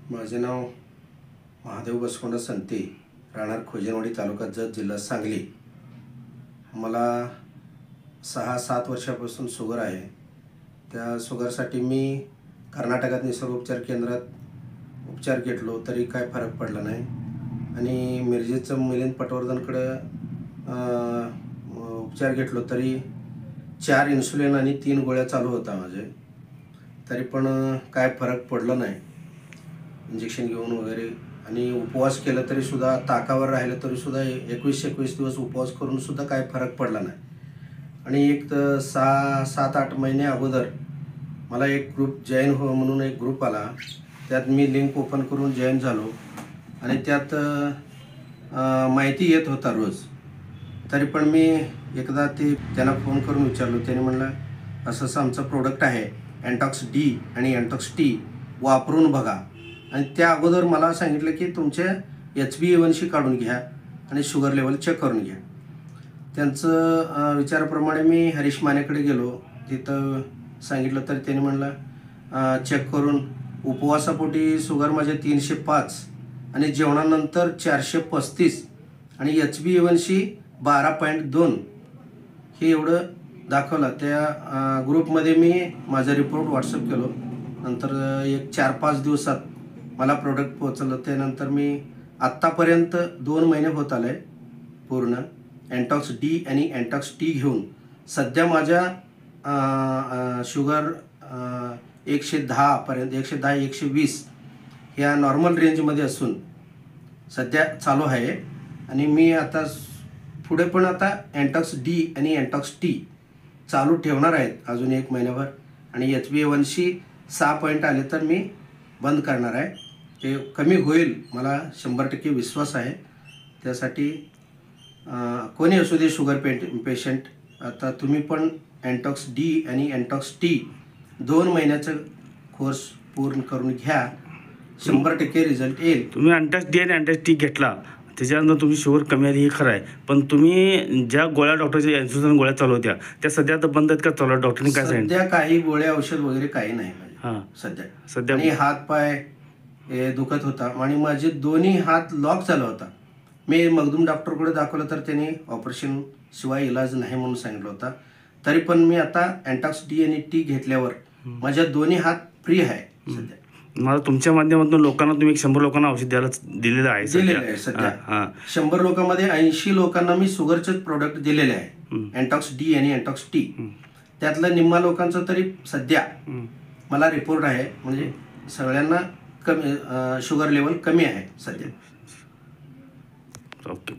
माझे नाव महादेव बसवंत संते, राहणार खोजनवाडी, तालुका जत, जिल्हा सांगली। मला 6-7 वर्षापासून शुगर आहे। त्या शुगरसाठी मी कर्नाटकात निसर्ग उपचार केंद्रात उपचार घेतलो तरी काय फरक पडला नाही आणि मिरजेचं मिलिंद पटवर्धनकडे उपचार घेतलो तरी 4 इन्सुलिन आणि 3 गोळ्या चालू होता माझे, तरी पण काय फरक पडला नाही। इंजेक्शन घेऊन वगैरे आणि उपवास केला तरी सुद्धा, ताकावर राहिलं तरी सुद्धा 21 दिवस उपवास करून सुद्धा काय फरक पडला नाही। आणि एक 6-7-8 महिने अगोदर मला एक ग्रुप जॉईन हो म्हणून एक ग्रुप आला, त्यात मी लिंक ओपन करून जॉईन झालो आणि त्यात माहिती येत होता रोज। तरी पण मी एकदा त्यांना फोन करून विचारलो, त्याने म्हणलं असं आमचं प्रोडक्ट आहे एंटॉक्स डी आणि एंटॉक्स टी, वापरून बघा। आणि त्या अगोदर मला सांगितलं की तुमचे HbA1c काढून घ्या आणि शुगर लेवल चेक करून घ्या। त्यांचं विचाराप्रमाणे मी हरीश मानेकडे गेलो, तिथं सांगितलं तर त्याने म्हणलं चेक करून उपवासापोटी शुगर माझे 305 आणि जेवणानंतर 435 आणि HbA1c 12.2 हे एवढं दाखवलं। त्या ग्रुपमध्ये मी माझा रिपोर्ट व्हॉट्सअप केलो। नंतर एक 4-5 दिवसात मला प्रोडक्ट पोहोचलं। त्यानंतर मी आत्तापर्यंत 2 महिने होत आले पूर्ण एंटॉक्स डी आणि एंटॉक्स टी घेऊन। सध्या माझ्या शुगर 110 पर्यंत, 110-120 ह्या नॉर्मल रेंजमध्ये असून सध्या चालू आहे। आणि मी आता पुढे पण आता एंटॉक्स डी आणि एंटॉक्स टी चालू ठेवणार आहेत अजून 1 महिन्याभर। आणि HbA1c 6 पॉईंट आले तर मी बंद करणार आहे, ते कमी होईल मला 100% विश्वास आहे। त्यासाठी कोणी असू दे शुगर पेशंट, आता तुम्ही पण एंटॉक्स डी आणि एंटॉक्स टी 2 महिन्याचा कोर्स पूर्ण करून घ्या, 100% रिझल्ट येईल। तुम्ही एंटॉक्स डी आणि एंटॉक्स टी घेतला, त्याच्यानंतर तुमची शुगर कमी आली हे खरं आहे, पण तुम्ही ज्या गोळ्या डॉक्टरच्या इन्सुलिन गोळ्या चालू होत्या त्या सध्या आता बंद आहेत का चालू? डॉक्टरने काय सांगितलं? सध्या काही गोळ्या औषध वगैरे काही नाही सध्या। आणि हात पाय हे दुखत होता आणि माझे दोन्ही हात लॉक झाला होता। मी मगदूम डॉक्टरकडे दाखवलं तर त्यांनी ऑपरेशन शिवाय इलाज नाही म्हणून सांगितलं होता। तरी पण मी आता एंटॉक्स डी आणि टी घेतल्यावर माझ्या दोन्ही हात फ्री आहे सध्या। मला तुमच्या माध्यमातून लोकांना तुम्ही 100 लोकांना औषध दिलेलं आहे सध्या। 100 लोकांमध्ये 80 लोकांना मी शुगरचे प्रोडक्ट दिलेले आहे, एंटॉक्स डी आणि एंटॉक्स टी। त्यातल्या निम्मा लोकांचं तरी सध्या मला रिपोर्ट आहे, म्हणजे सगळ्यांना कमी शुगर लेवल कमी आहे सध्या। ओके।